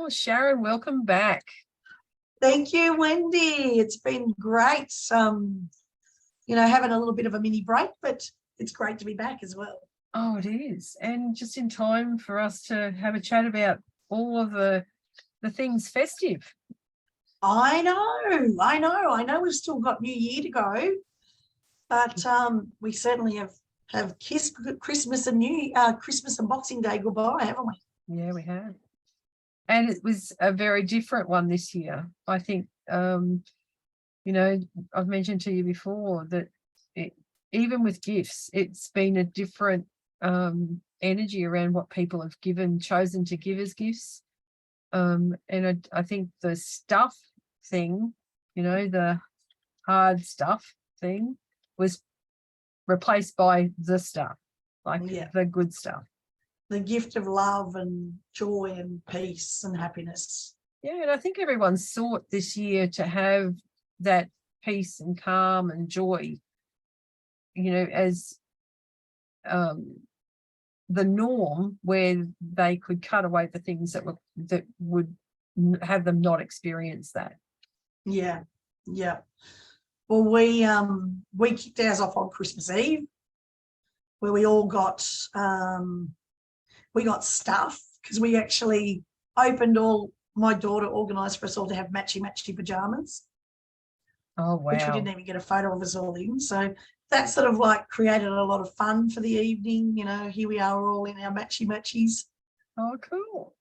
Oh, Sharon, welcome back. Thank you, Wendy. It's been great, having a little bit of a mini break, but it's great to be back as well. Oh, it is. And just in time for us to have a chat about all of the things festive. I know. We've still got New Year to go, but we certainly have kissed Christmas and Christmas and Boxing Day goodbye, haven't we? Yeah, we have. And it was a very different one this year. I think, I've mentioned to you before that even with gifts, it's been a different energy around what people have chosen to give as gifts. And I think the stuff thing, the hard stuff thing was replaced by the stuff, the good stuff. The gift of love and joy and peace and happiness. Yeah, and I think everyone sought this year to have that peace and calm and joy, as the norm, where they could cut away the things that would have them not experience that. Yeah. Well, we kicked ours off on Christmas Eve, where we all got stuff, because we actually my daughter organised for us all to have matchy pajamas. Oh, wow. Which we didn't even get a photo of us all in. So that sort of created a lot of fun for the evening. Here we are all in our matchies. Oh, cool.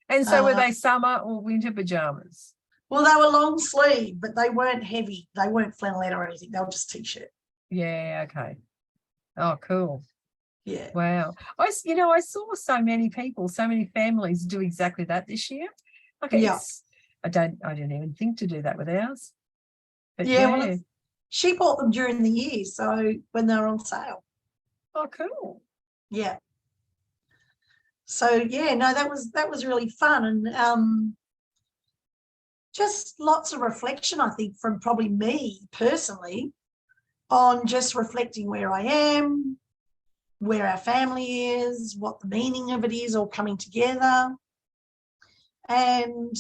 And so were they summer or winter pajamas? Well, they were long sleeve, but they weren't heavy. They weren't flannelette or anything. They were just T-shirt. Yeah, okay. Oh, cool. Yeah. Wow. I saw so many people, so many families do exactly that this year. Yeah. I didn't even think to do that with ours. But Well, she bought them during the year, so when they were on sale. Oh, cool. Yeah. So that was really fun, and just lots of reflection, I think, from probably me personally, on just reflecting where I am, where our family is, what the meaning of it is, all coming together, and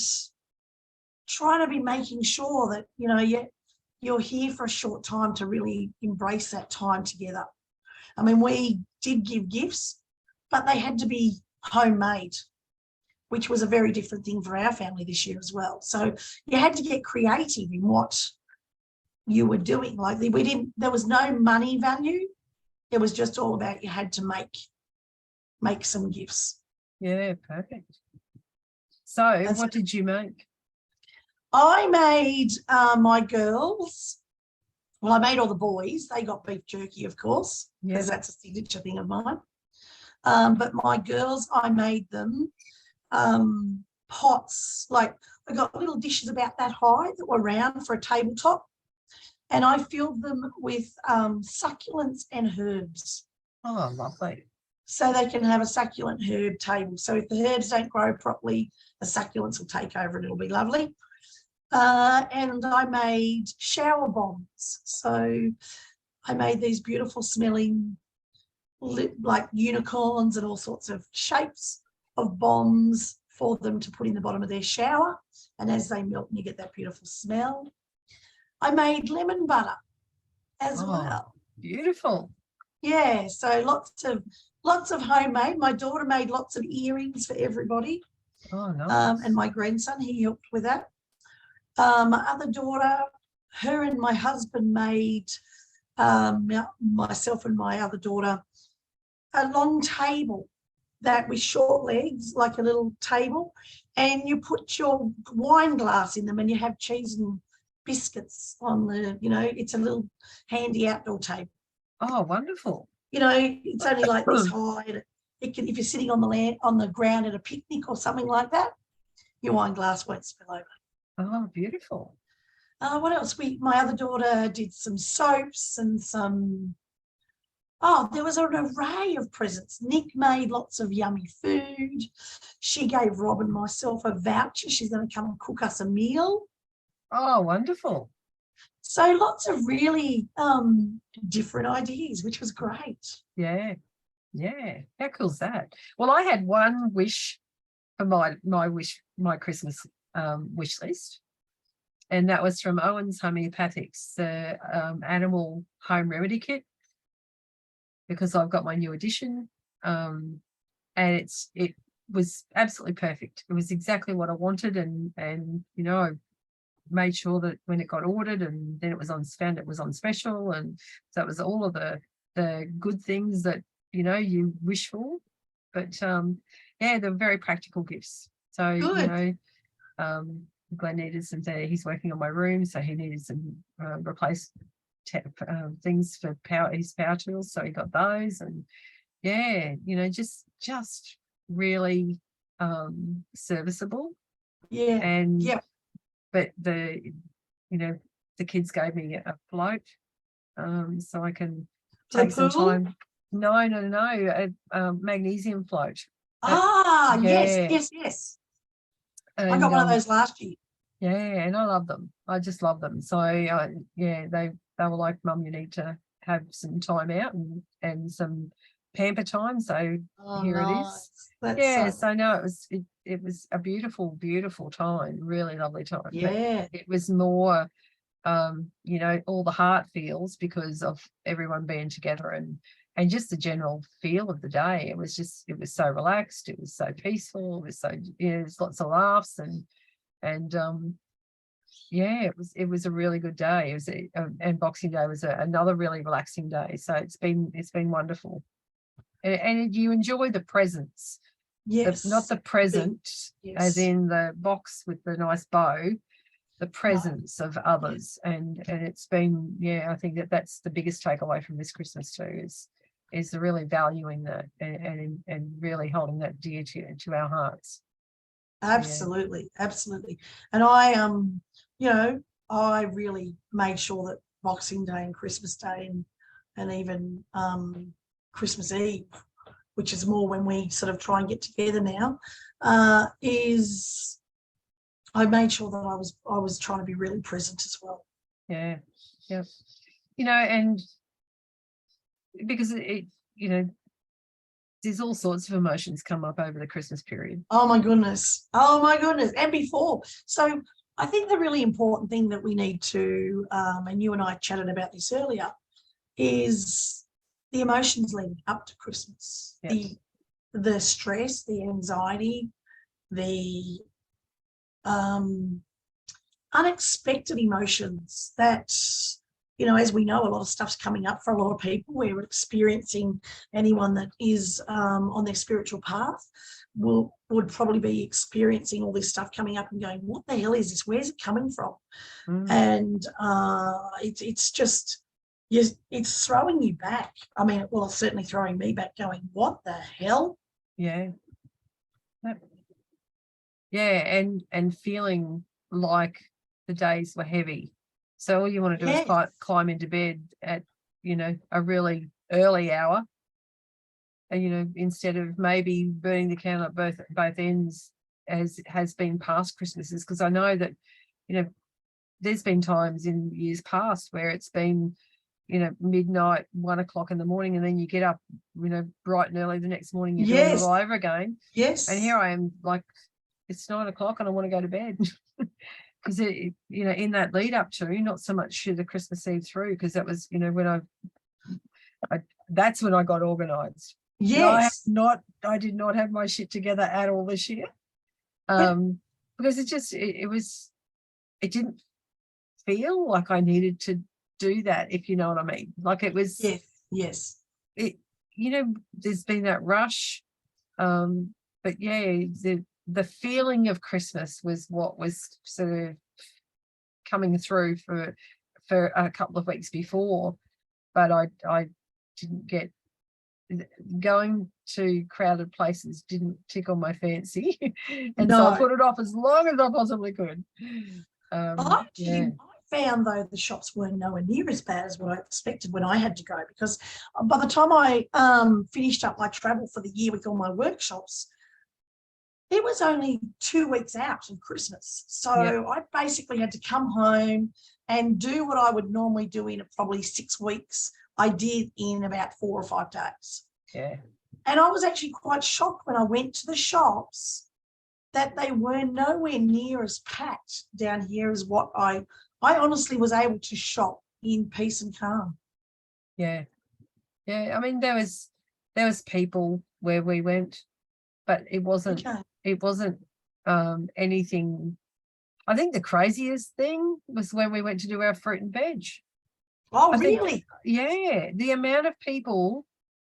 trying to be making sure that you're here for a short time to really embrace that time together. I mean, we did give gifts, but they had to be homemade, which was a very different thing for our family this year as well. So you had to get creative in what you were doing. There was no money value. It was just all about you had to make some gifts. Yeah, perfect. So what did you make? I made my girls, I made all the boys. They got beef jerky, of course, because that's a signature thing of mine. But my girls, I made them pots. I got little dishes about that high that were round for a tabletop, and I filled them with succulents and herbs. Oh, lovely. So they can have a succulent herb table. So if the herbs don't grow properly, the succulents will take over and it'll be lovely. And I made shower bombs. So I made these beautiful smelling, like unicorns and all sorts of shapes of bombs for them to put in the bottom of their shower. And as they melt, you get that beautiful smell. I made lemon butter as well. Beautiful. Yeah, so lots of homemade. My daughter made lots of earrings for everybody. Oh, nice. And my grandson, he helped with that. My other daughter, her and my husband made, myself and my other daughter, a long table that with short legs, like a little table, and you put your wine glass in them and you have cheese and biscuits on it's a little handy outdoor table. Oh, wonderful. It's only like this high. And if you're sitting on the ground at a picnic or something like that, your wine glass won't spill over. Oh, beautiful. What else? My other daughter did some soaps and there was an array of presents. Nick made lots of yummy food. She gave Rob and myself a voucher. She's going to come and cook us a meal. Oh, wonderful. So lots of really different ideas, which was great. Yeah. How cool's that? Well, I had one wish for my Christmas wish list. And that was from Owen's Homeopathics, the animal home remedy kit, because I've got my new edition. And it was absolutely perfect. It was exactly what I wanted, and you know, made sure that when it got ordered and then it was on special, and so it was all of the good things that you wish for. But yeah, they're very practical gifts. So Good. Glenn needed some he's working on my room, so he needed some replace things for his power tools, so he got those. And yeah, just really serviceable. Yeah. And Yeah. but the kids gave me a float, so I can For the take some pool? time. No, a magnesium float. Yes. I And got one of those last year. yeah, and I love them. I just love them. So yeah, they were like, Mum, you need to have some time out and some pamper time. So here it is. That's Yeah, so so no, it was a beautiful, beautiful time, really lovely time. yeah. But it was more all the heart feels because of everyone being together, and just the general feel of the day. It was so relaxed, it was so peaceful, it was so there's lots of laughs, and yeah, it was a really good day. It was and Boxing Day was another really relaxing day. So it's been wonderful. And you enjoy the presents, Yes. not the present as Yes. in the box with the nice bow, the No. presence of others. And it's been, I think that's the biggest takeaway from this Christmas too, is really valuing that and really holding that dear to our hearts. Absolutely. And I I really made sure that Boxing Day and Christmas Day and even Christmas Eve, which is more when we sort of try and get together now, is I made sure that I was trying to be really present as well. Yeah. And because there's all sorts of emotions come up over the Christmas period. Oh my goodness. And before. So I think the really important thing that we need to, and you and I chatted about this earlier, is the emotions leading up to Christmas. Yep. The stress, the anxiety, the unexpected emotions that, as we know, a lot of stuff's coming up for a lot of people. We're experiencing, anyone that is on their spiritual path would probably be experiencing all this stuff coming up and going, what the hell is this? Where's it coming from? And it's just, it's throwing you back. I mean, well, it's certainly throwing me back going, what the hell? Yeah. Yeah, and feeling like the days were heavy. So all you want to do is climb into bed at, a really early hour. And, instead of maybe burning the candle at both ends, as has been past Christmases, because I know that, there's been times in years past where it's been, midnight, 1 o'clock in the morning, and then you get up, bright and early the next morning, you're doing it all over again. Yes. And here I am, like, it's 9 o'clock and I want to go to bed. Because in that lead up to, not so much the Christmas Eve through, because that was, when that's when I got organized. Yes. I did not have my shit together at all this year. Because it didn't feel like I needed to do that, if you know what I mean. Like it was, yes. There's been that rush. But yeah, the feeling of Christmas was what was sort of coming through for a couple of weeks before, but I didn't get, going to crowded places didn't tickle my fancy. So I put it off as long as I possibly could. I found, though, the shops weren't nowhere near as bad as what I expected when I had to go, because by the time I finished up my travel for the year with all my workshops, it was only 2 weeks out of Christmas. So I basically had to come home and do what I would normally do in probably 6 weeks. I did in about 4 or 5 days. Yeah. And I was actually quite shocked when I went to the shops that they were nowhere near as packed down here as what I honestly was able to shop in peace and calm. Yeah. I mean, there was people where we went, but it wasn't anything. I think the craziest thing was when we went to do our fruit and veg. Oh, I think, really? yeah, the amount of people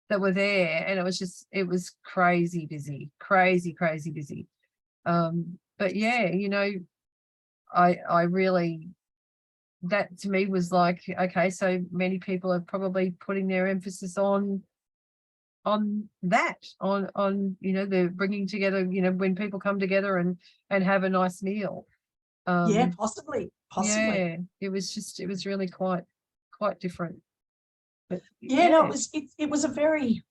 that were there, and it was crazy busy. But yeah, you know, I really, that to me was like, okay, so many people are probably putting their emphasis on that, on you know, the bringing together, you know, when people come together and have a nice meal. Yeah, possibly. Yeah, it was really quite different. But Yeah, no, yeah, it was a very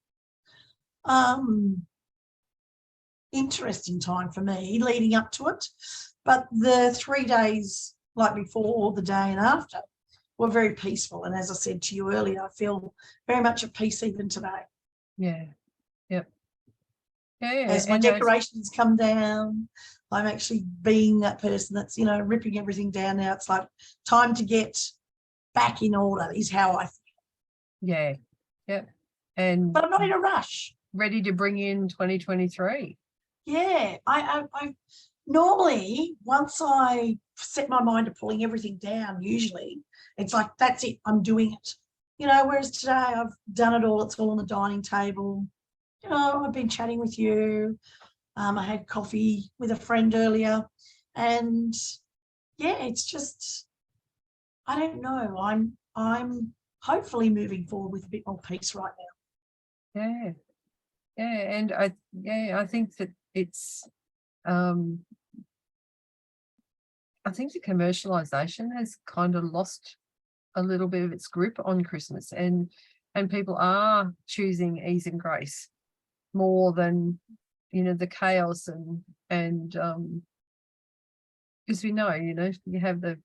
interesting time for me leading up to it. But the 3 days, like before, the day and after, were very peaceful. And as I said to you earlier, I feel very much at peace even today. yeah, yep. Yeah, As my and decorations come down, I'm actually being that person that's, you know, ripping everything down now. It's like time to get back in order is how I feel. yeah, yep. And But I'm not in a rush. ready to bring in 2023. Yeah, I normally, once I set my mind to pulling everything down, usually it's like, that's it, I'm doing it. You know, whereas today I've done it all, it's all on the dining table. You know, I've been chatting with you. I had coffee with a friend earlier, and yeah, it's just, I don't know. I'm hopefully moving forward with a bit more peace right now. Yeah, and I think that it's I think the commercialization has kind of lost a little bit of its grip on Christmas, and people are choosing ease and grace more than, you know, the chaos and because we know, you know, you have the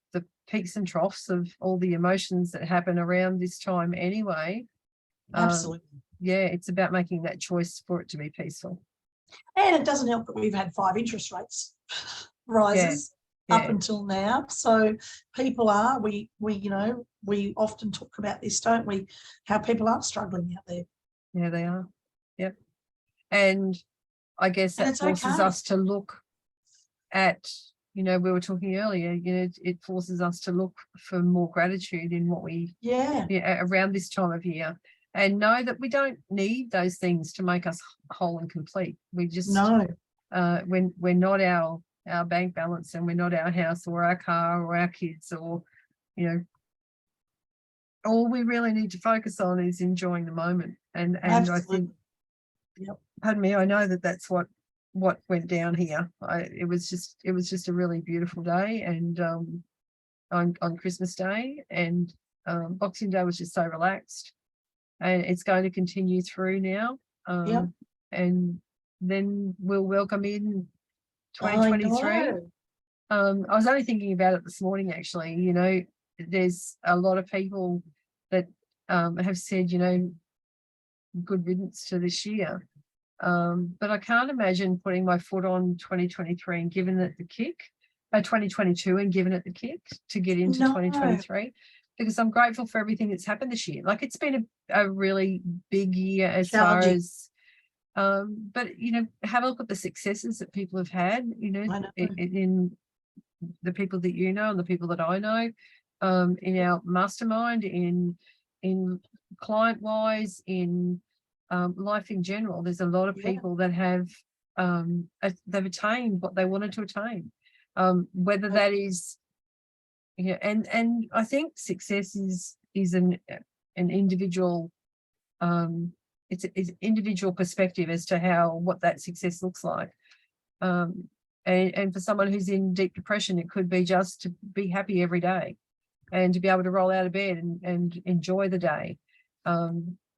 peaks and troughs of all the emotions that happen around this time anyway. Absolutely. Yeah, it's about making that choice for it to be peaceful. And it doesn't help that we've had 5 interest rates Yeah, rises up yeah, until now. So people are, we you know, we often talk about this, don't we? How people are struggling out there. yeah, they are. Yep. And I guess And that it's forces okay. us to look at, you know, we were talking earlier, you know, it forces us to look for more gratitude in what we, Yeah. around this time of year, and know that we don't need those things to make us whole and complete. We just, No. when we're not our bank balance, and we're not our house or our car or our kids, or, you know, all we really need to focus on is enjoying the moment. And I think, Absolutely. Yep. pardon me, I know that that's what went down here. It was just a really beautiful day, and on Christmas Day, and Boxing Day was just so relaxed, and it's going to continue through now. Yep. And then we'll welcome in I 2023. know. I was only thinking about it this morning, actually. You know, there's a lot of people that have said, you know, good riddance to this year. But I can't imagine putting my foot on 2023 and giving it the kick, 2022 and giving it the kick to get into No. 2023, because I'm grateful for everything that's happened this year. Like, it's been a really big year as far Challenging. as, but, you know, have a look at the successes that people have had, you know, I know. in the people that you know and the people that I know, in our mastermind, in client wise, in life in general. There's a lot of Yeah. people that have they've attained what they wanted to attain, whether that is, you know, and I think success is an individual, it's individual perspective as to what that success looks like. And for someone who's in deep depression, it could be just to be happy every day and to be able to roll out of bed and enjoy the day.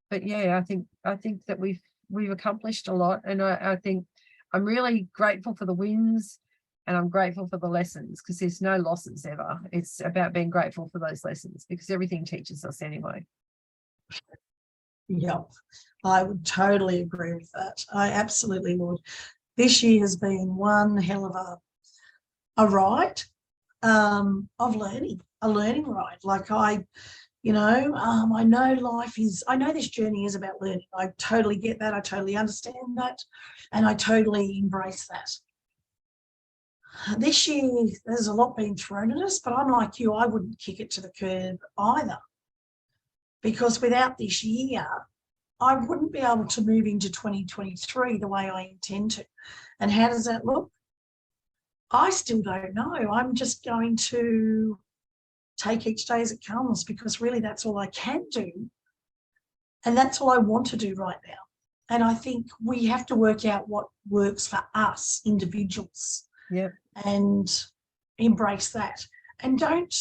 But yeah, I think that we've accomplished a lot, and I think I'm really grateful for the wins, and I'm grateful for the lessons, because there's no losses ever. It's about being grateful for those lessons, because everything teaches us anyway. Yep. I would totally agree with that. I absolutely would. this year has been one hell of a ride of learning, a learning ride. Like I know I know this journey is about learning. I totally get that. I totally understand that. And I totally embrace that. This year, there's a lot being thrown at us, but I'm like you, I wouldn't kick it to the curb either. Because without this year, I wouldn't be able to move into 2023 the way I intend to. And how does that look? I still don't know. I'm just going to take each day as it comes, because really that's all I can do. And that's all I want to do right now. And I think we have to work out what works for us individuals. Yeah. And embrace that. And don't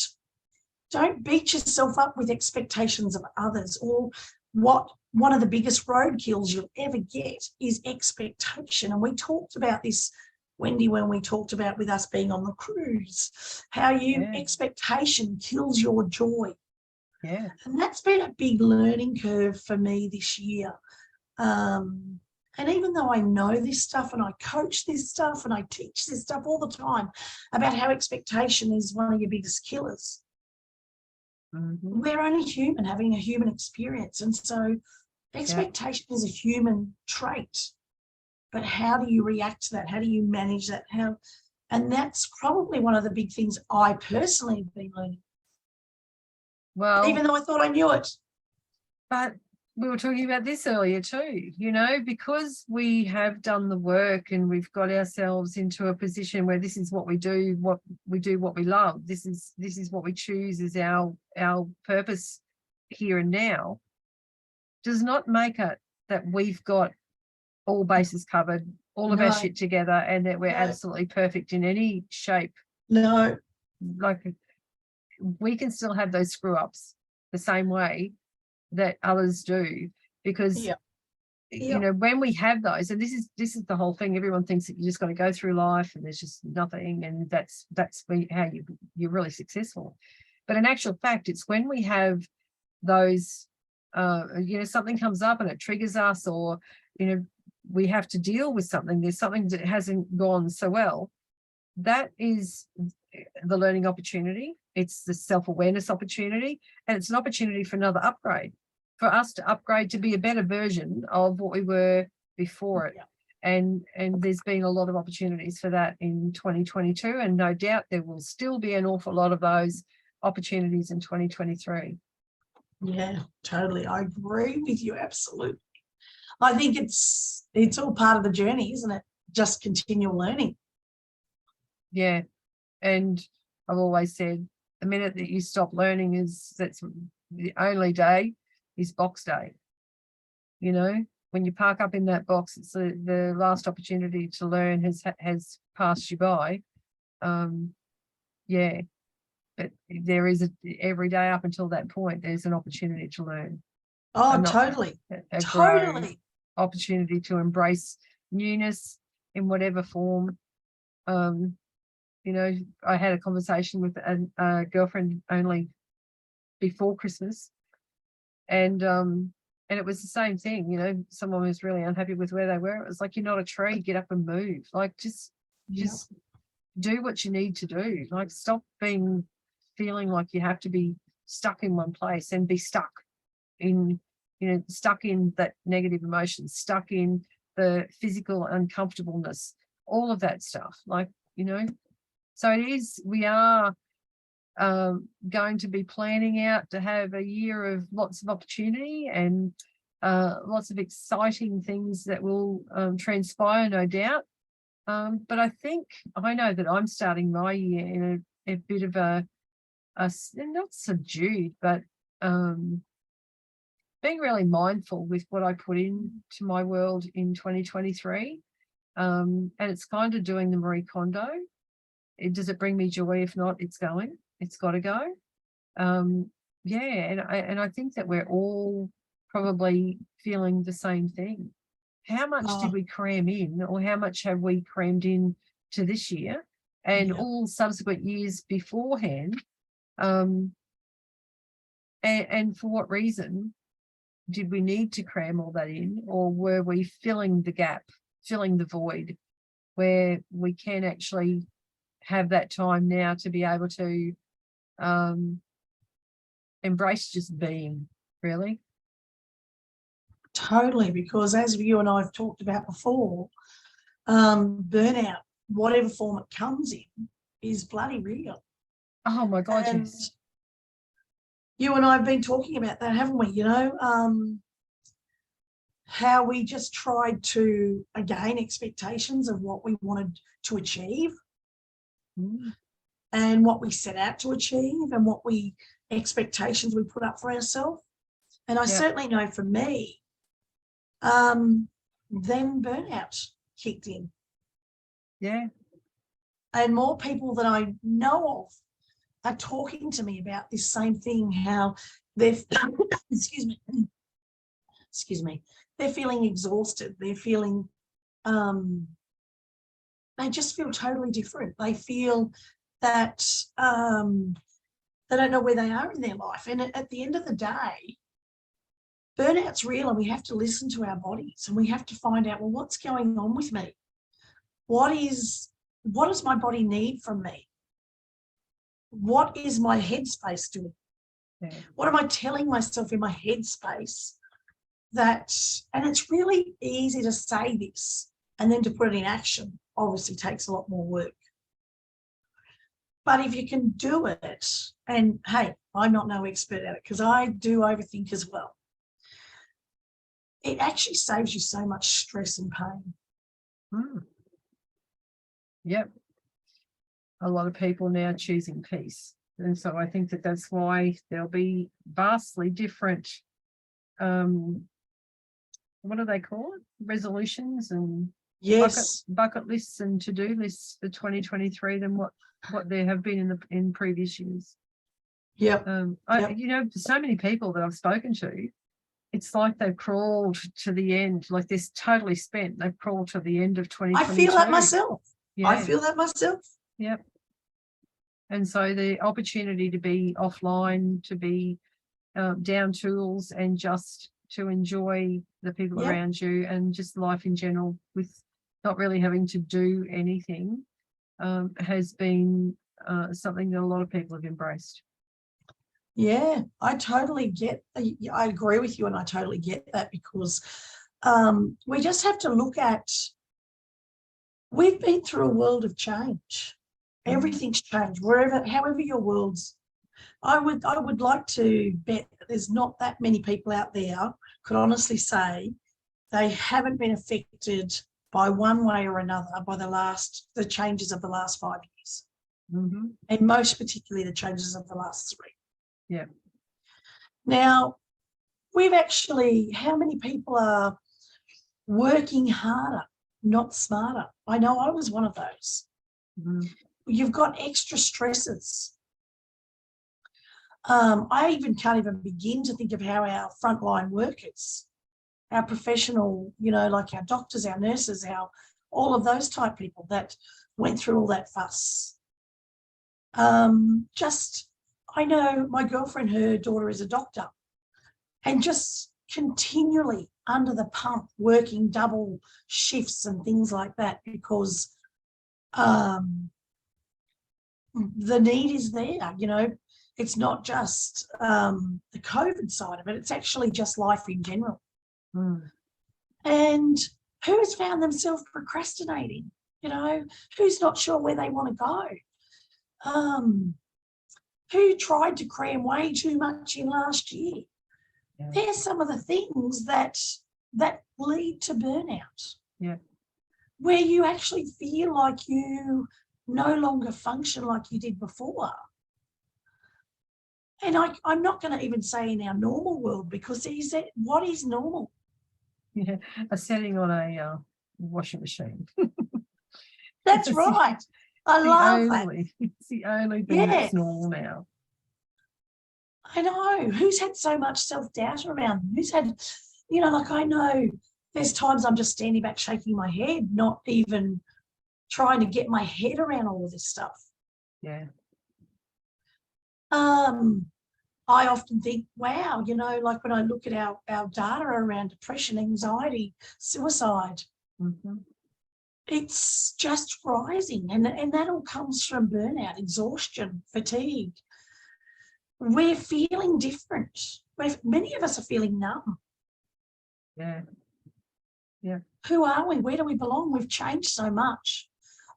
beat yourself up with expectations of others. Or one of the biggest roadkills you'll ever get is expectation. And we talked about this, Wendy, when we talked about with us being on the cruise, how expectation kills your joy. Yeah. And that's been a big learning curve for me this year. And even though I know this stuff and I coach this stuff and I teach this stuff all the time about how expectation is one of your biggest killers, we're only human, having a human experience. And so expectation is a human trait. But how do you react to that? How do you manage that? And that's probably one of the big things I personally have been learning. Well, even though I thought I knew it. But we were talking about this earlier too, because we have done the work and we've got ourselves into a position where this is what we do, what we love. This is what we choose as our purpose here and now. Does not make it that we've got all bases covered, all of our shit together, and that we're absolutely perfect in any shape. No. Like, we can still have those screw ups the same way that others do, because when we have those, and this is the whole thing, everyone thinks that you just got to go through life and there's just nothing, and that's how you're really successful. But in actual fact, it's when we have those something comes up and it triggers us, or we have to deal with something, there's something that hasn't gone so well, that is the learning opportunity. It's the self-awareness opportunity, and it's an opportunity for another upgrade, for us to upgrade to be a better version of what we were before it. And there's been a lot of opportunities for that in 2022, and no doubt there will still be an awful lot of those opportunities in 2023. Yeah, totally. I agree with you, absolutely. I think it's all part of the journey, isn't it? Just continual learning. Yeah. And I've always said, the minute that you stop learning, that's the only day is box day. When you park up in that box, it's the last opportunity to learn has passed you by. But there is every day up until that point, there's an opportunity to learn. Oh, totally. Totally. Opportunity to embrace newness in whatever form. I had a conversation with a girlfriend only before Christmas, and it was the same thing. Someone was really unhappy with where they were. It was like, you're not a tree, get up and move. Like, just do what you need to do. Like, stop feeling like you have to be stuck in one place and be stuck in that negative emotion, stuck in the physical uncomfortableness, all of that stuff. So we are going to be planning out to have a year of lots of opportunity and lots of exciting things that will transpire, no doubt. But I know that I'm starting my year in a bit of a not subdued, but being really mindful with what I put into my world in 2023. And it's kind of doing the Marie Kondo. Does it bring me joy? If not, it's got to go. And I think that we're all probably feeling the same thing. How much did we cram in, or how much have we crammed in to this year and all subsequent years beforehand? And for what reason did we need to cram all that in, or were we filling the gap, filling the void where we can actually have that time now to be able to embrace just being, really. Totally, because as you and I have talked about before, burnout, whatever form it comes in, is bloody real. Oh my God, And yes. you and I have been talking about that, haven't we? You know, how we just tried to gain expectations of what we wanted to achieve and what we set out to achieve and what expectations we put up for ourselves. And I certainly know for me, then burnout kicked in. Yeah. And more people that I know of are talking to me about this same thing, how they're, excuse me, they're feeling exhausted. They're feeling, they just feel totally different. They feel that they don't know where they are in their life. And at the end of the day, burnout's real, and we have to listen to our bodies, and we have to find out, well, what's going on with me? What does my body need from me? What is my headspace doing? Yeah. What am I telling myself in my headspace? And it's really easy to say this, and then to put it in action obviously takes a lot more work. But if you can do it, and hey, I'm not no expert at it because I do overthink as well, it actually saves you so much stress and pain. Yep. A lot of people now choosing peace. And so I think that that's why there'll be vastly different, what do they call it? Resolutions and Yes. bucket lists and to-do lists for 2023 than what there have been in previous years. Yep. You know, for so many people that I've spoken to, it's like they've crawled to the end, like they're totally spent. They've crawled to the end of 2022. I feel that myself. Yeah. I feel that myself. Yep. And so the opportunity to be offline, to be down tools, and just to enjoy the people around you and just life in general, with not really having to do anything, has been something that a lot of people have embraced. Yeah, I totally get, I agree with you, and I totally get that, because we just have to look at, we've been through a world of change. Everything's changed, however your world's. I would like to bet that there's not that many people out there could honestly say they haven't been affected by one way or another by the changes of the last 5 years. And most particularly the changes of the last 3. Yeah. Now, how many people are working harder, not smarter? I know I was one of those. You've got extra stresses. I even can't even begin to think of how our frontline workers, our professional, you know, like our doctors, our nurses, all of those type people that went through all that fuss. I know my girlfriend, her daughter is a doctor, and just continually under the pump, working double shifts and things like that, because the need is there. You know, it's not just the COVID side of it, it's actually just life in general. And who's found themselves procrastinating? You know, who's not sure where they want to go? Who tried to cram way too much in last year? Yeah. There's some of the things that lead to burnout. Yeah. Where you actually feel like you no longer function like you did before. And I'm not going to even say in our normal world, because what is normal? Yeah, a setting on a washing machine. That's right. I love that. It's the only thing that's normal now. I know. Who's had so much self-doubt around? Who's had, you know, like I know there's times I'm just standing back shaking my head, not even trying to get my head around all of this stuff. Yeah. I often think, wow, you know, like when I look at our data around depression, anxiety, suicide, it's just rising, and that all comes from burnout, exhaustion, fatigue. We're feeling different. Many of us are feeling numb. Yeah. Yeah. Who are we? Where do we belong? We've changed so much.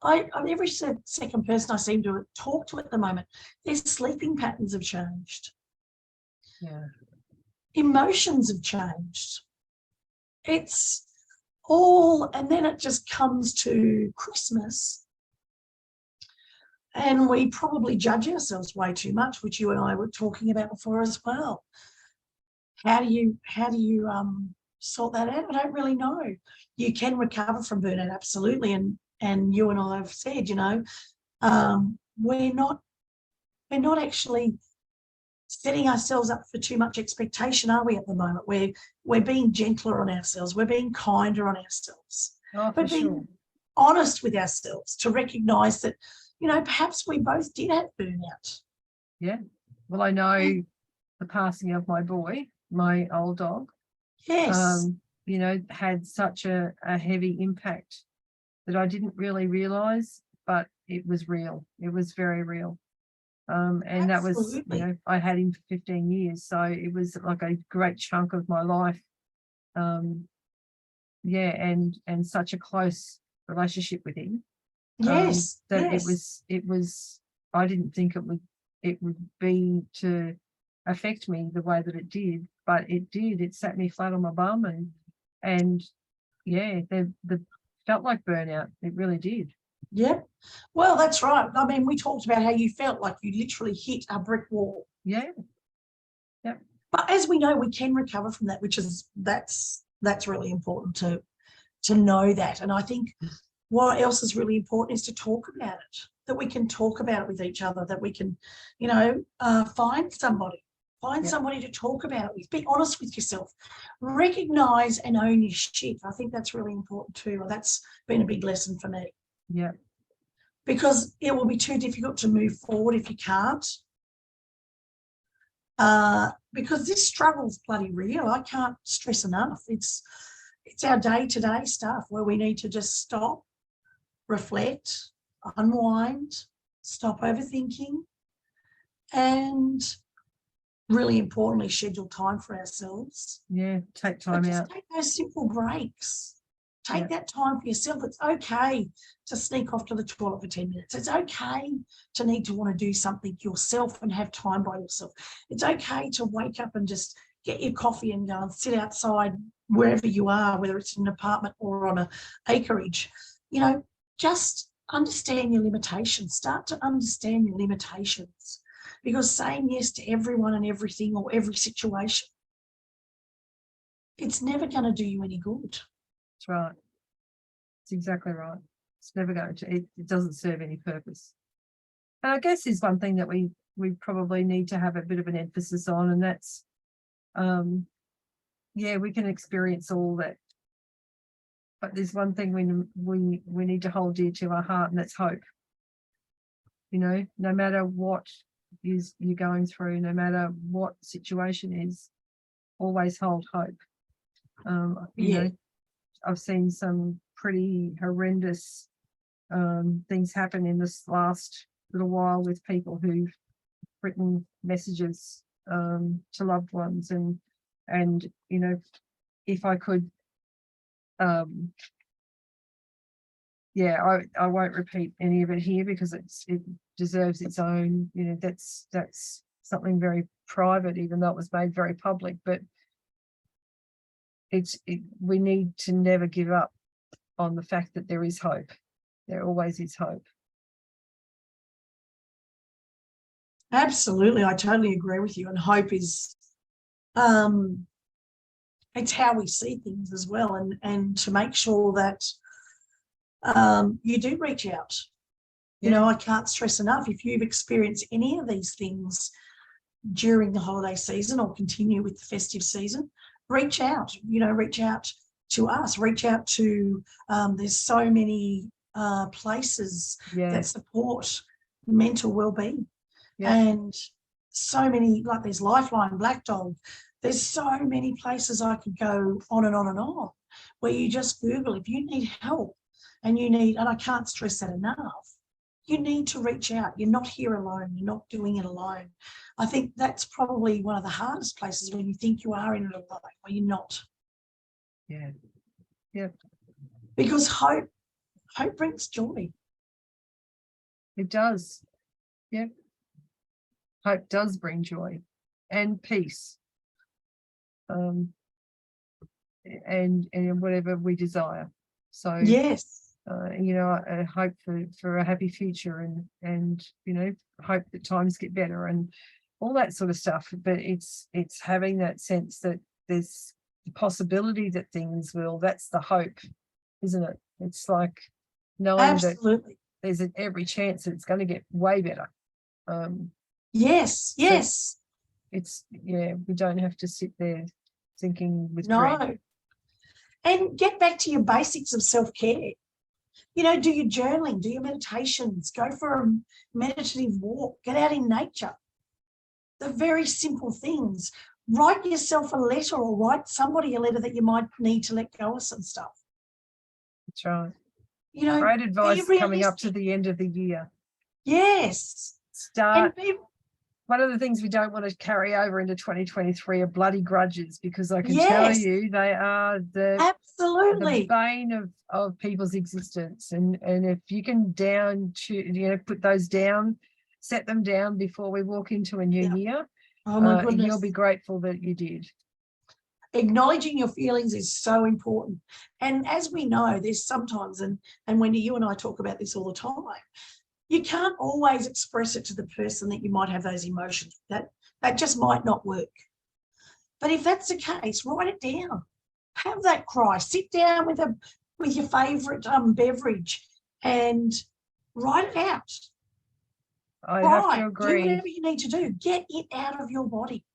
Every second person I seem to talk to at the moment, their sleeping patterns have changed. Yeah. Emotions have changed. It's all, and then it just comes to Christmas, and we probably judge ourselves way too much, which you and I were talking about before as well. How do you sort that out? I don't really know. You can recover from burnout, absolutely, and you and I have said, we're not actually setting ourselves up for too much expectation, are we, at the moment? We're being gentler on ourselves. We're being kinder on ourselves. Oh, We're for being sure. honest with ourselves to recognise that, perhaps we both did have burnout. Yeah. Well, I know the passing of my boy, my old dog, Yes. had such a heavy impact that I didn't really realise, but it was real. It was very real. And that was, Absolutely. I had him for 15 years. So it was like a great chunk of my life. And such a close relationship with him. Yes. That Yes. it was, I didn't think it would be to affect me the way that it did, but it did. It sat me flat on my bum, and yeah, the felt like burnout. It really did. Yeah. Well, that's right. I mean, we talked about how you felt like you literally hit a brick wall. Yeah. Yeah. But as we know, we can recover from that, that's really important to know that. And I think what else is really important is to talk about it, that we can talk about it with each other, that we can, find somebody to talk about it with. Be honest with yourself. Recognise and own your shit. I think that's really important too. That's been a big lesson for me. Yeah. Because it will be too difficult to move forward if you can't. Because this struggle's bloody real. I can't stress enough. It's our day-to-day stuff where we need to just stop, reflect, unwind, stop overthinking, and really importantly, schedule time for ourselves. Yeah. Take time out. Take those simple breaks. Take Yeah. that time for yourself. It's okay to sneak off to the toilet for 10 minutes. It's okay to need to want to do something yourself and have time by yourself. It's okay to wake up and just get your coffee and go and sit outside wherever you are, whether it's in an apartment or on an acreage. Just understand your limitations. Start to understand your limitations, because saying yes to everyone and everything or every situation, it's never going to do you any good. That's right. It's exactly right. It's never going to. It doesn't serve any purpose. And I guess is one thing that we probably need to have a bit of an emphasis on, and that's, we can experience all that, but there's one thing we need to hold dear to our heart, and that's hope. No matter what is you're going through, no matter what situation is, always hold hope. I've seen some pretty horrendous things happen in this last little while with people who've written messages to loved ones, and if I could, I won't repeat any of it here because it deserves its own. That's something very private, even though it was made very public. But we need to never give up on the fact that there is hope. There always is hope. Absolutely, I totally agree with you. And hope is, it's how we see things as well, and to make sure that you do reach out. I can't stress enough, if you've experienced any of these things during the holiday season or continue with the festive season, reach out. Reach out to us. Reach out to. There's so many places that support mental well-being, and so many, like there's Lifeline, Black Dog. There's so many places I could go on and on and on, where you just Google if you need help. and you need, and I can't stress that enough, you need to reach out. You're not here alone. You're not doing it alone. I think that's probably one of the hardest places when you think you are in it alone, where you're not. Yeah. Yeah. Because hope brings joy. It does. Yeah. Hope does bring joy and peace. And whatever we desire. So Yes. you know, I hope for a happy future and you know, hope that times get better and all that sort of stuff. But it's having that sense that there's the possibility that things will. That's the hope, isn't it? It's like knowing Absolutely. that there's every chance that it's going to get way better. Yes. Yes. So it's we don't have to sit there thinking with No. dread. And get back to your basics of self-care. You know, do your journaling, do your meditations, go for a meditative walk, get out in nature. The very simple things. Write yourself a letter or write somebody a letter that you might need to let go of some stuff. That's right. You know, great advice coming up to the end of the year. Yes. Start. One of the things we don't want to carry over into 2023 are bloody grudges, because I can tell you they are the bane of people's existence. And if you can put those down, set them down before we walk into a new year, oh my goodness, you'll be grateful that you did. Acknowledging your feelings is so important. And as we know, there's sometimes, and Wendy, you and I talk about this all the time, you can't always express it to the person that you might have those emotions. That just might not work. But if that's the case, write it down. Have that cry. Sit down with your favourite beverage and write it out. I have to agree. Do whatever you need to do. Get it out of your body.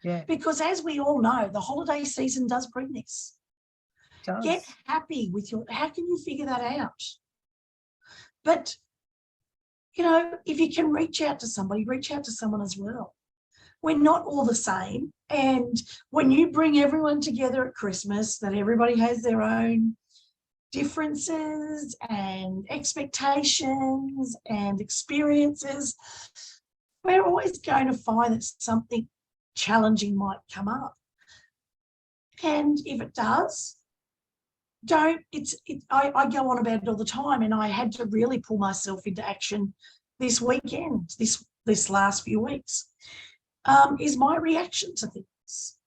Yeah. Because as we all know, the holiday season does bring this. Get happy with how can you figure that out? But you know, if you can reach out to somebody, reach out to someone as well. We're not all the same. And when you bring everyone together at Christmas, that everybody has their own differences and expectations and experiences, we're always going to find that something challenging might come up. And if it does, I go on about it all the time, and I had to really pull myself into action this weekend, this last few weeks, is my reaction to things.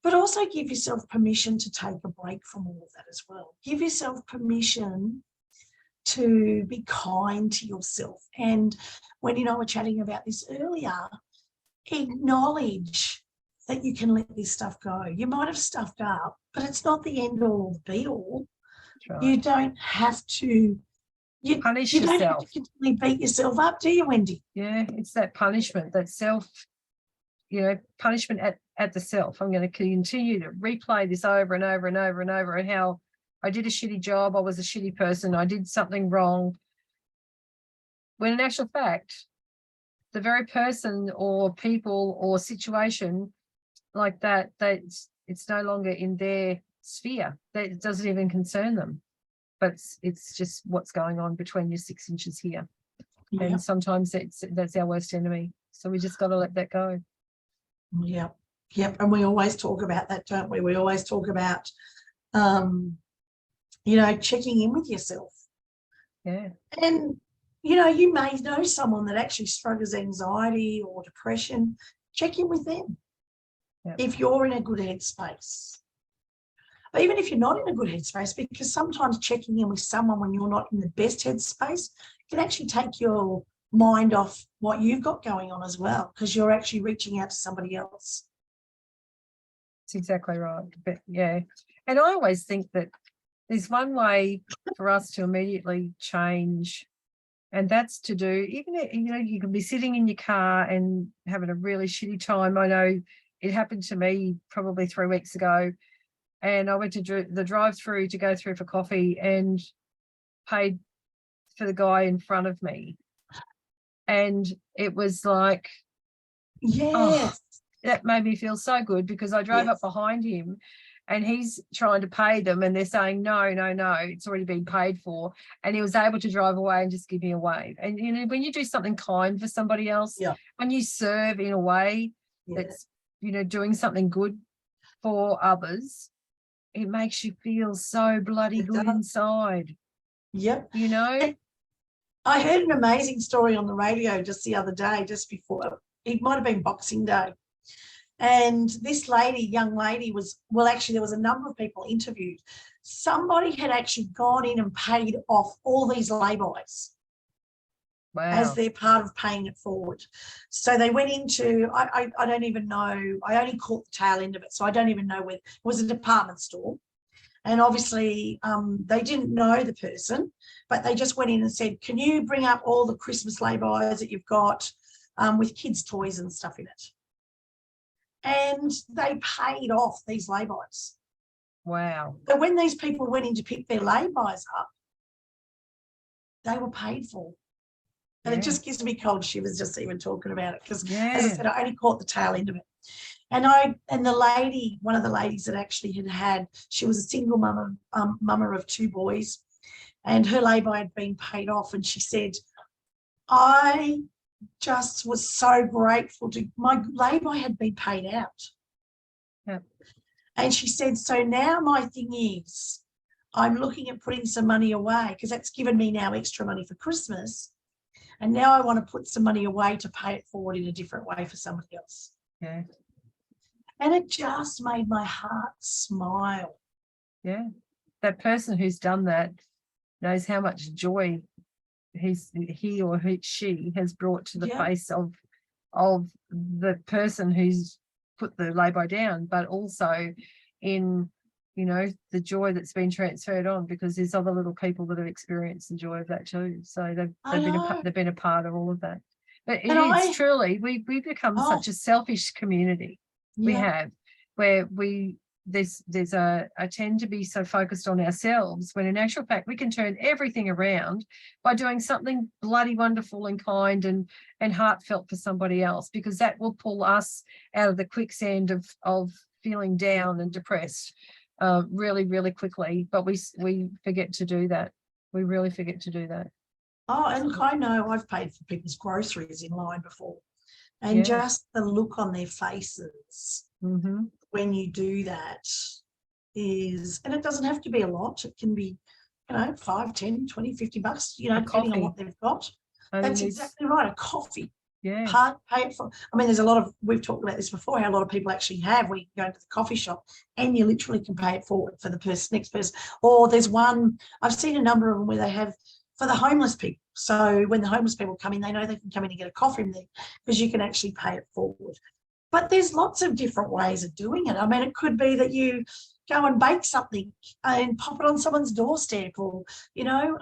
But also give yourself permission to take a break from all of that as well. Give yourself permission to be kind to yourself. And when you we're chatting about this earlier, acknowledge that you can let this stuff go. You might have stuffed up, but it's not the end all, the be all. Right. You don't have to punish yourself. You don't have to continually beat yourself up, do you, Wendy? Yeah, it's that punishment, that self, punishment at the self. I'm going to continue to replay this over and over and over and over, and how I did a shitty job, I was a shitty person, I did something wrong. When in actual fact, the very person or people or situation like that it's no longer in their sphere. That it doesn't even concern them. But it's just what's going on between your 6 inches here. Yeah. And sometimes that's our worst enemy. So we just got to let that go. Yeah. Yep. And we always talk about that, don't we? We always talk about, checking in with yourself. Yeah. And, you may know someone that actually struggles anxiety or depression. Check in with them. Yep. If you're in a good headspace. But even if you're not in a good headspace, because sometimes checking in with someone when you're not in the best headspace can actually take your mind off what you've got going on as well, because you're actually reaching out to somebody else. That's exactly right. But yeah, and I always think that there's one way for us to immediately change, and that's to do, even, you can be sitting in your car and having a really shitty time. I know it happened to me probably 3 weeks ago, and I went to the drive-through to go through for coffee and paid for the guy in front of me. And it was like, yes, that made me feel so good, because I drove up behind him and he's trying to pay them, and they're saying, no, no, no, it's already been paid for. And he was able to drive away and just give me a wave. And, you know, when you do something kind for somebody else, Yeah. when you serve in a way that's, you know, doing something good for others, it makes you feel so bloody It good does. inside, Yep. you know? I heard an amazing story on the radio just the other day, just before, it might have been Boxing Day. And this lady, young lady was, well, actually, there was a number of people interviewed. Somebody had actually gone in and paid off all these lay-bys as Wow. their part of paying it forward. So they went into, I don't even know, I only caught the tail end of it, so I don't even know where, it was a department store. And obviously they didn't know the person, but they just went in and said, can you bring up all the Christmas lay-bys that you've got with kids' toys and stuff in it? And they paid off these lay-bys. Wow. So when these people went in to pick their lay-bys up, they were paid for. And it just gives me cold shivers just even talking about it, because as I said, I only caught the tail end of it. And the lady, one of the ladies that actually had, she was a single mama of 2 boys, and her lay-by had been paid off. And she said, I just was so grateful to, my lay-by had been paid out. Yep. And she said, so now my thing is, I'm looking at putting some money away, because that's given me now extra money for Christmas. And now I want to put some money away to pay it forward in a different way for somebody else. Yeah. And it just made my heart smile. Yeah. That person who's done that knows how much joy he or she has brought to the face of the person who's put the lay-by down, but also in, you know, the joy that's been transferred on, because there's other little people that have experienced the joy of that too. So they've been a part of all of that. But it's truly, we've become such a selfish community. We have, where there's I tend to be so focused on ourselves, when in actual fact we can turn everything around by doing something bloody wonderful and kind and heartfelt for somebody else, because that will pull us out of the quicksand of feeling down and depressed really, really quickly. But we forget to do that. We really forget to do that. Oh, and look, I know I've paid for people's groceries in line before, and just the look on their faces when you do that is, and it doesn't have to be a lot. It can be, you know, 5, 10, 20, 50 bucks, you know, depending on what they've got. That's exactly right. A coffee. Yeah. Pay it for. I mean, there's a lot of, we've talked about this before, how a lot of people actually have, where you go into the coffee shop and you literally can pay it forward for the next person. Or there's one, I've seen a number of them where they have for the homeless people. So when the homeless people come in, they know they can come in and get a coffee in there, because you can actually pay it forward. But there's lots of different ways of doing it. I mean, it could be that you go and bake something and pop it on someone's doorstep, or, you know,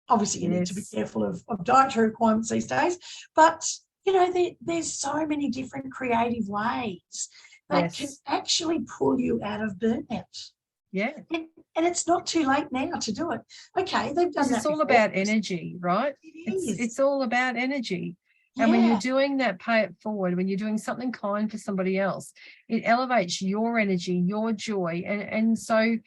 obviously you need to be careful of dietary requirements these days, but, you know, there's so many different creative ways that can actually pull you out of burnout. Yeah. And it's not too late now to do it. Okay, they've done that. It's all about energy, right? It's all about energy. And when you're doing that, pay it forward, when you're doing something kind for somebody else, it elevates your energy, your joy. And so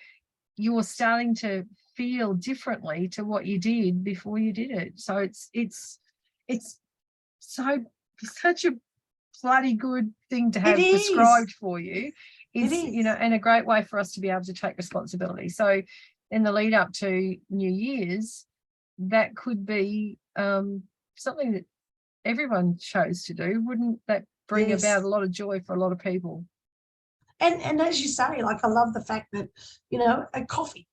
you're starting to feel differently to what you did before you did it. So it's such a bloody good thing to have prescribed for you. It's, you know, and a great way for us to be able to take responsibility. So in the lead up to New Year's, that could be something that everyone chose to do. Wouldn't that bring about a lot of joy for a lot of people? And as you say, like, I love the fact that, you know, a coffee,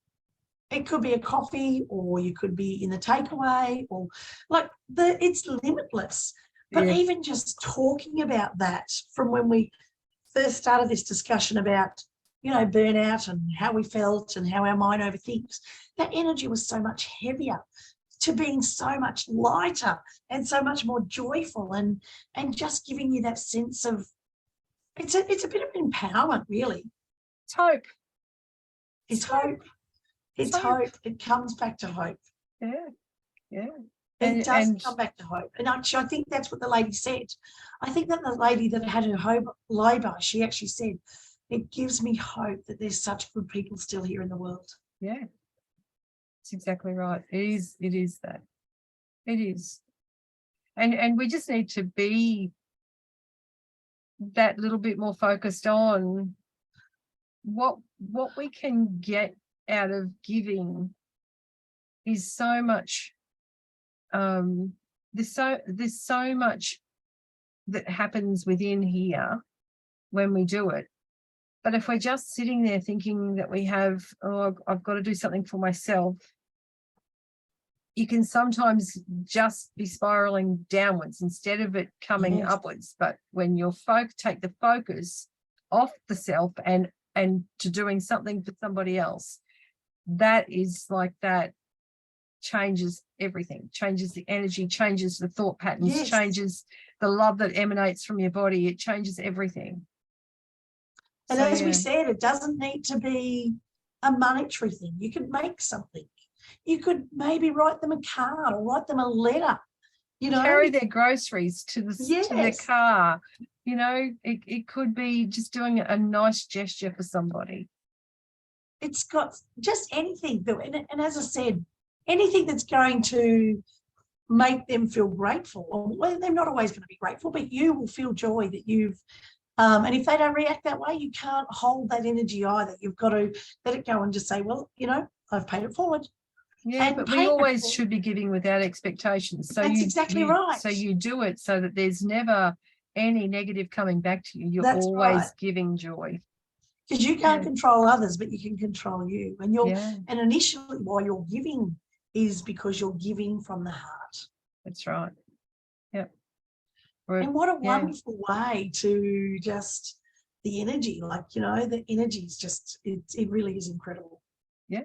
it could be a coffee, or you could be in the takeaway, or like it's limitless. But even just talking about that, from when we first started this discussion about, you know, burnout and how we felt and how our mind overthinks, that energy was so much heavier to being so much lighter and so much more joyful, and just giving you that sense of, it's a bit of empowerment, really. It's hope. It's hope. It's hope. It comes back to hope. Yeah. It does come back to hope. And actually, I think that's what the lady said. I think that the lady that had her hope labor, she actually said, it gives me hope that there's such good people still here in the world. Yeah, that's exactly right. It is that. It is. And we just need to be that little bit more focused on what we can get out of giving is so much. There's so much that happens within here when we do it. But if we're just sitting there thinking that we have, oh, I've got to do something for myself, you can sometimes just be spiraling downwards instead of it coming upwards. But when your take the focus off the self and to doing something for somebody else, that is like that changes everything, changes the energy, changes the thought patterns, changes the love that emanates from your body. It changes everything. And as we said, it doesn't need to be a monetary thing. You could make something. You could maybe write them a card or write them a letter, you know. Carry their groceries to their car. You know, it could be just doing a nice gesture for somebody. It's got just anything. And as I said, anything that's going to make them feel grateful. Well, they're not always going to be grateful, but you will feel joy that you've and if they don't react that way, you can't hold that energy either. You've got to let it go and just say, well, you know, I've paid it forward. Yeah, but we always should be giving without expectations. So that's exactly right. So you do it so that there's never any negative coming back to you. You're always giving joy. Because you can't control others, but you can control you. And and initially why you're giving is because you're giving from the heart. That's right. Yep. And what a wonderful way to just the energy, like, you know, the energy is just, it really is incredible. Yeah.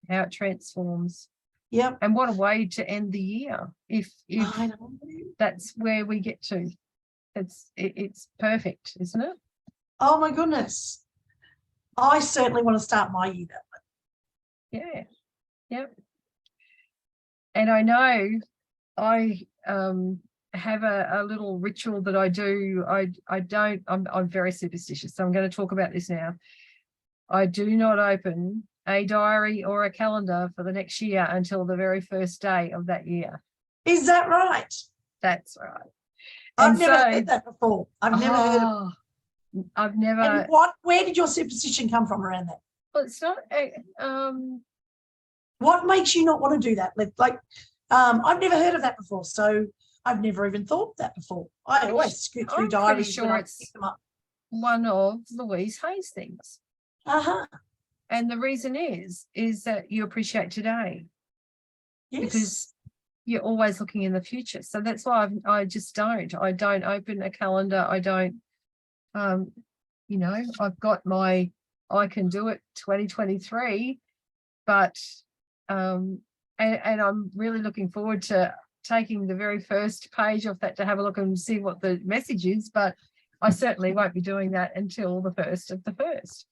How it transforms. Yep. And what a way to end the year if I know. That's where we get to. It's perfect, isn't it? Oh my goodness. I certainly want to start my year that way. Yeah. Yep. And I know I have a little ritual that I do. I'm very superstitious, so I'm going to talk about this now. I do not open a diary or a calendar for the next year until the very first day of that year. Is that right? That's right. I've never heard that before. I've never heard of it. I've never. And where did your superstition come from around that? Well, it's not. What makes you not want to do that? Like, I've never heard of that before, so I've never even thought of that before. I always scoot through diaries. Sure, it's one of Louise Hay's things. And the reason is that you appreciate today. Yes. Because you're always looking in the future. So that's why I don't open a calendar. I don't, you know, I've got I can do it 2023, but, and I'm really looking forward to taking the very first page off that to have a look and see what the message is, but I certainly won't be doing that until the 1st of the 1st.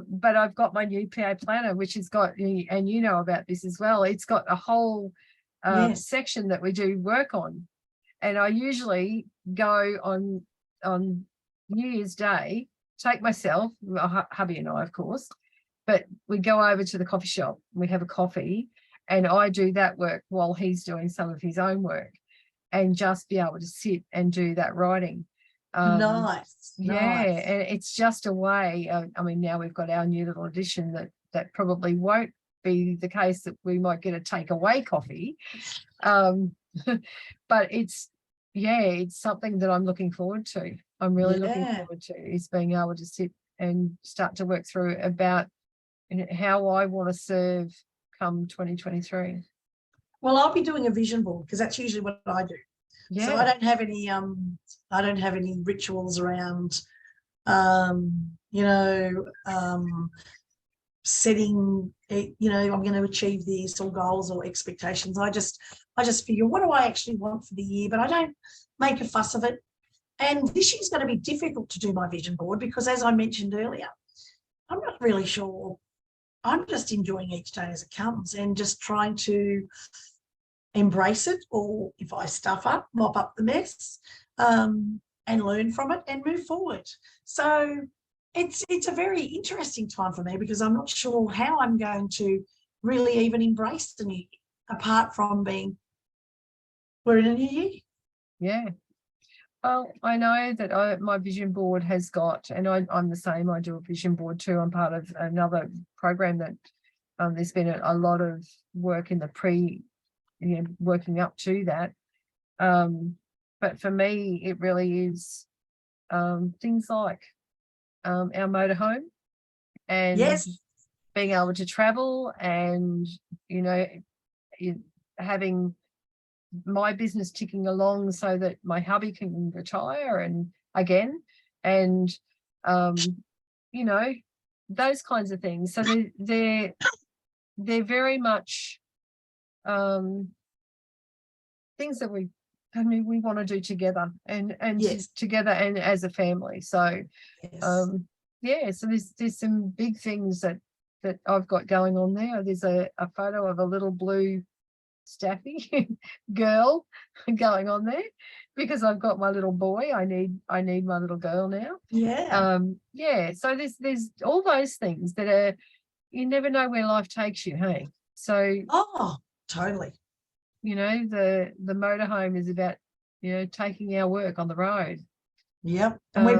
But I've got my new PA planner, which has got, and you know about this as well, it's got a whole section that we do work on. And I usually go on New Year's Day, take myself, hubby and I, of course, but we go over to the coffee shop, we have a coffee, and I do that work while he's doing some of his own work, and just be able to sit and do that writing. Nice. And it's just a way. I mean, now we've got our new little addition that probably won't be the case, that we might get a takeaway coffee, but it's something that I'm looking forward to. I'm really looking forward to is being able to sit and start to work through about how I want to serve come 2023. Well, I'll be doing a vision board because that's usually what I do. Yeah. So I don't have any rituals around setting, I'm going to achieve this or goals or expectations. I just figure, what do I actually want for the year? But I don't make a fuss of it. And this year's going to be difficult to do my vision board because, as I mentioned earlier, I'm not really sure. I'm just enjoying each day as it comes and just trying to embrace it, or if I stuff up, mop up the mess, and learn from it and move forward. So it's a very interesting time for me because I'm not sure how I'm going to really even embrace the new year, apart from being we're in a new year. Yeah. Well, I know that my vision board has got, and I'm the same. I do a vision board too. I'm part of another program that there's been a lot of work in the working up to that. But for me, it really is things like our motorhome and Yes. being able to travel and, having my business ticking along so that my hubby can retire and and those kinds of things. So they're very much things that we want to do together and Yes. together and as a family. So Yes. so there's some big things that I've got going on there. There's a photo of a little blue Staffy girl going on there because I've got my little boy. I need my little girl now. Yeah. So there's all those things that are, you never know where life takes you. Hey, so totally. the motorhome is about taking our work on the road. Yep. And we're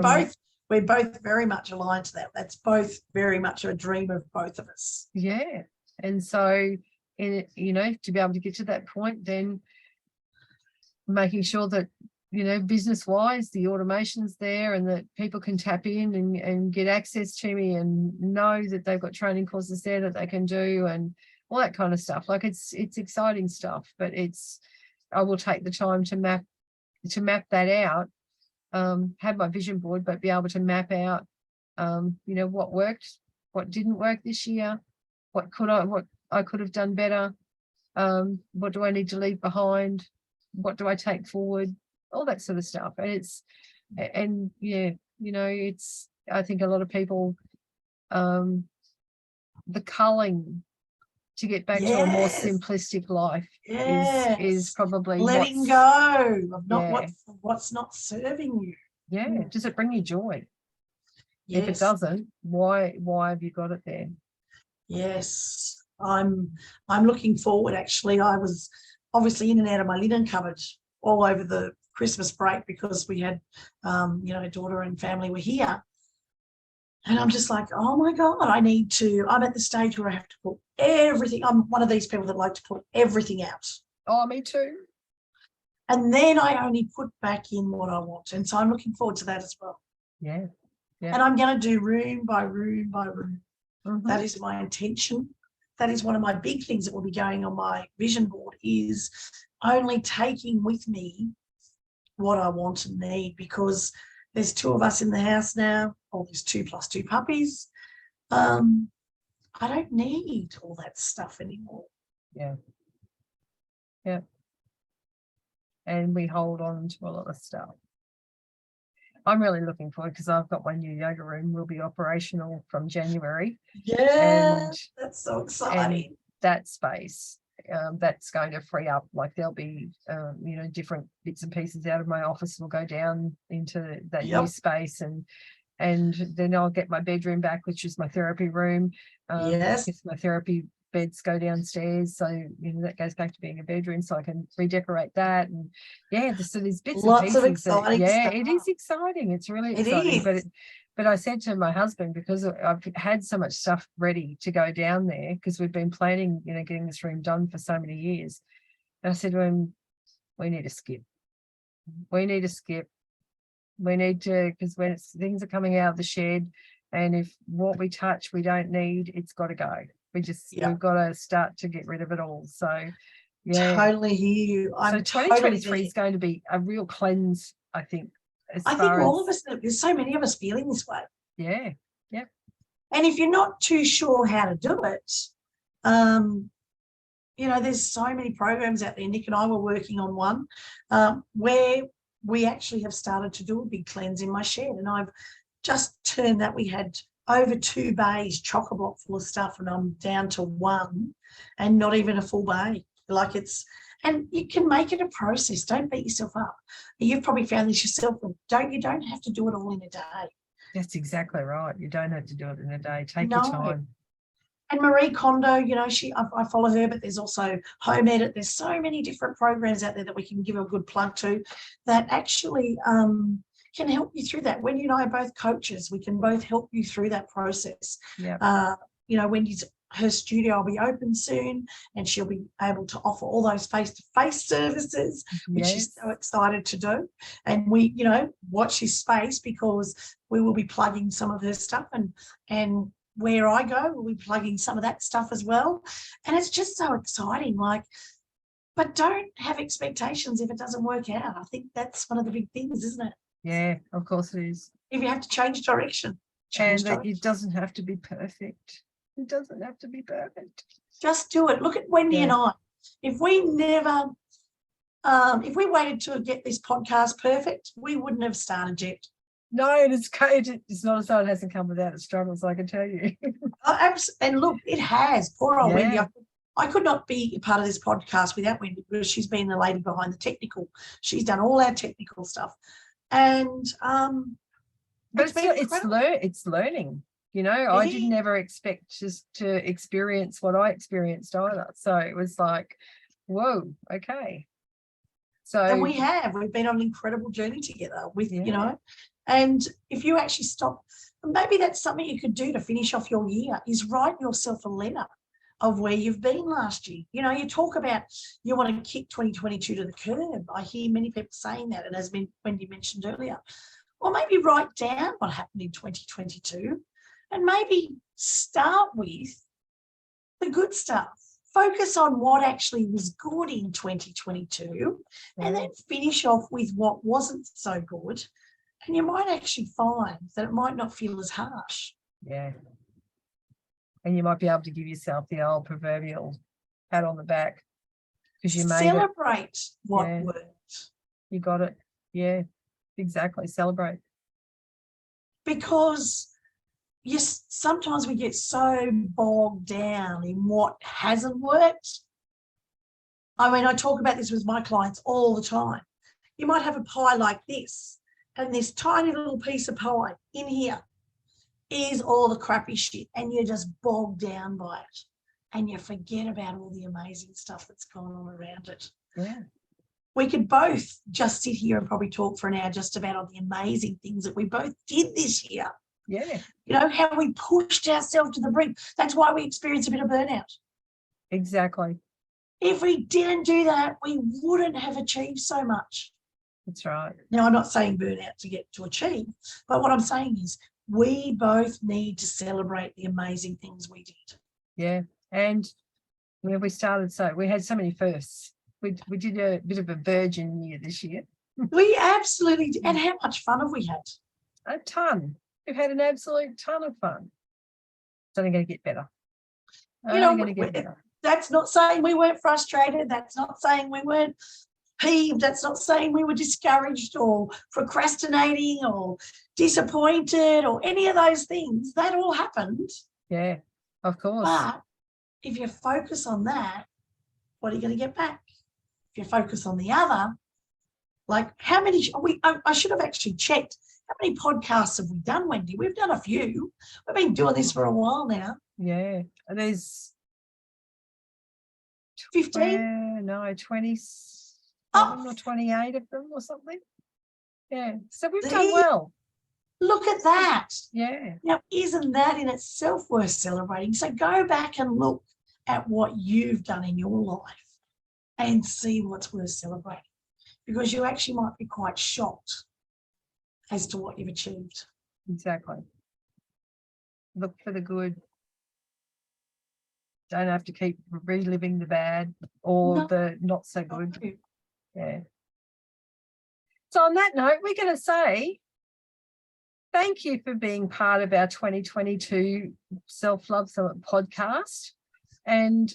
both very much aligned to that. That's both very much a dream of both of us. Yeah. And so to be able to get to that point, then making sure that business wise the automation's there and that people can tap in and get access to me and know that they've got training courses there that they can do and all that kind of stuff. Like it's exciting stuff, but I will take the time to map that out, have my vision board, but be able to map out what worked, what didn't work this year, what I could have done better, what do I need to leave behind, what do I take forward, all that sort of stuff. And it's I think a lot of people the culling to get back to a more simplistic life is probably letting go of what's not serving you. Does it bring you joy? Yes. If it doesn't, why have you got it there? Yes, I'm looking forward. Actually, I was obviously in and out of my linen cupboard all over the Christmas break because we had daughter and family were here. And I'm just like, oh my God, I'm at the stage where I have to put everything. I'm one of these people that like to put everything out. Oh, me too. And then I only put back in what I want. And so I'm looking forward to that as well. Yeah. And I'm going to do room by room by room. Mm-hmm. That is my intention. That is one of my big things that will be going on my vision board is only taking with me what I want and need, because there's 2 of us in the house now, or there's 2 plus 2 puppies. I don't need all that stuff anymore. Yeah. And we hold on to a lot of stuff. I'm really looking forward because I've got my new yoga room will be operational from January. Yeah, and that's so exciting. And that space, that's going to free up. Like there'll be, different bits and pieces out of my office will go down into that new space, and then I'll get my bedroom back, which is my therapy room. Yes, it's my therapy beds go downstairs, so that goes back to being a bedroom, so I can redecorate that. And so there's bits lots and pieces of exciting stuff. It is exciting. It's really exciting. But I said to my husband, because I've had so much stuff ready to go down there, because we've been planning getting this room done for so many years, and I said to him, we need to skip, because when things are coming out of the shed, and if what we touch we don't need, it's got to go. We've got to start to get rid of it all. So totally hear you. So 2023 is going to be a real cleanse, I think. I think all of us, there's so many of us feeling this way. Yeah. And if you're not too sure how to do it, there's so many programs out there. Nick and I were working on one where we actually have started to do a big cleanse in my shed, and I've just turned that. We had over 2 bays chock-a-block full of stuff, and I'm down to 1 and not even a full bay. And you can make it a process. Don't beat yourself up. You've probably found this yourself. You don't have to do it all in a day. That's exactly right. You don't have to do it in a day. Take your No. time. And Marie Kondo, you know, I follow her, but there's also Home Edit. There's so many different programs out there that we can give a good plug to that actually can help you through that. Wendy and I are both coaches. We can both help you through that process. Yeah. You know, her studio will be open soon, and she'll be able to offer all those face-to-face services, which she's so excited to do. And we, you know, watch this space, because we will be plugging some of her stuff, and where I go, we'll be plugging some of that stuff as well. And it's just so exciting. Like, but don't have expectations if it doesn't work out. I think that's one of the big things, isn't it? Yeah, of course it is. If you have to change direction. And that it doesn't have to be perfect. It doesn't have to be perfect. Just do it. Look at Wendy and I. If we waited to get this podcast perfect, we wouldn't have started yet. No, it's not as though it hasn't come without its struggles, I can tell you. And look, it has. Poor old Wendy. Yeah. I could not be a part of this podcast without Wendy, because she's been the lady behind the technical. She's done all our technical stuff. And but it's learning. You know, I didn't ever expect just to experience what I experienced either. So it was like, whoa, okay. So and we've been on an incredible journey together with, you know, and if you actually stop, maybe that's something you could do to finish off your year, is write yourself a letter of where you've been last year. You know, you talk about you want to kick 2022 to the curb. I hear many people saying that, and as Wendy mentioned earlier, or maybe write down what happened in 2022, and maybe start with the good stuff. Focus on what actually was good in 2022, and then finish off with what wasn't so good. And you might actually find that it might not feel as harsh. Yeah. And you might be able to give yourself the old proverbial pat on the back, because you celebrate what worked. You got it. Yeah, exactly. Celebrate. Because sometimes we get so bogged down in what hasn't worked. I mean, I talk about this with my clients all the time. You might have a pie like this, and this tiny little piece of pie in here is all the crappy shit, and you're just bogged down by it, and you forget about all the amazing stuff that's going on around it. Yeah. We could both just sit here and probably talk for an hour just about all the amazing things that we both did this year. Yeah. You know, how we pushed ourselves to the brink. That's why we experience a bit of burnout. Exactly. If we didn't do that, we wouldn't have achieved so much. That's right. Now, I'm not saying burnout to achieve, but what I'm saying is we both need to celebrate the amazing things we did. Yeah. And when we started, we had so many firsts. We did a bit of a virgin year this year. We absolutely did. And how much fun have we had? A ton. We've had an absolute ton of fun. It's only going to get better. That's not saying we weren't frustrated. That's not saying we weren't peeved. That's not saying we were discouraged or procrastinating or disappointed or any of those things. That all happened. Yeah, of course. But if you focus on that, what are you going to get back? If you focus on the other, like how many, I should have actually checked, how many podcasts have we done, Wendy? We've done a few. We've been doing this for a while now. Yeah, there's 15? No, 27 or 28 of them or something. Yeah, so we've done well. Look at that. Yeah. Now, isn't that in itself worth celebrating? So go back and look at what you've done in your life and see what's worth celebrating, because you actually might be quite shocked as to what you've achieved. Exactly. Look for the good. Don't have to keep reliving the bad or the not so good. Yeah. So on that note, we're going to say thank you for being part of our 2022 Self-Love Summit podcast. And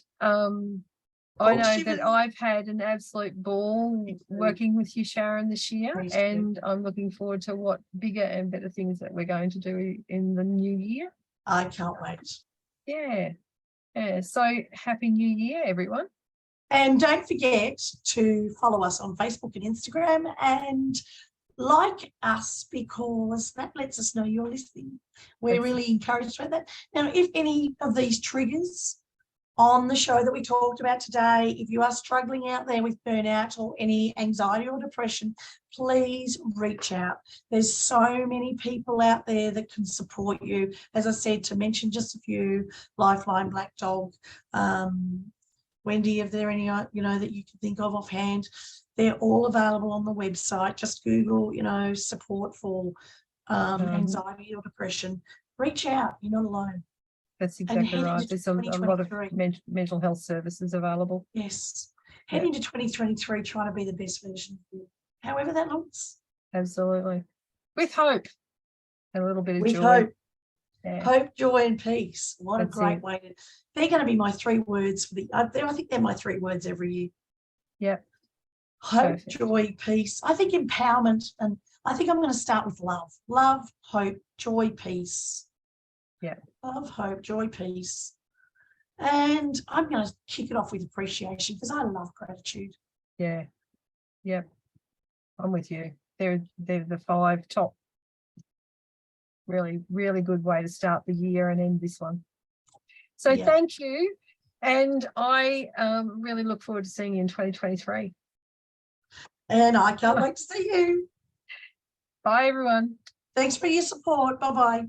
I know that I've had an absolute ball working with you, Sharon, this year, and I'm looking forward to what bigger and better things that we're going to do in the new year. I can't wait. Yeah. Yeah. So happy new year, everyone. And don't forget to follow us on Facebook and Instagram, and like us, because that lets us know you're listening. We're really encouraged by that. Now, if any of these triggers on the show that we talked about today, if you are struggling out there with burnout or any anxiety or depression, please reach out. There's so many people out there that can support you. As I said, to mention just a few, Lifeline, Black Dog, Wendy, if there are any, that you can think of offhand, they're all available on the website. Just Google, support for anxiety or depression. Reach out. You're not alone. That's exactly right. There's a lot of mental health services available. Yes. Head into 2023 trying to be the best version of you, however that looks. Absolutely. With hope and a little bit of with joy. Hope. Yeah. Hope, joy, and peace. What That's a great it. way to. They're going to be my 3 words for the. I think they're my 3 words every year. Yeah. Hope, Perfect. joy, peace. I think empowerment, and I think I'm going to start with love. Love, hope, joy, peace. Yeah. Love, hope, joy, peace. And I'm going to kick it off with appreciation, because I love gratitude. Yeah. Yeah. I'm with you. They're the 5 top. Really, really good way to start the year and end this one. So Yeah. Thank you. And I really look forward to seeing you in 2023. And I can't wait to see you. Bye, everyone. Thanks for your support. Bye-bye.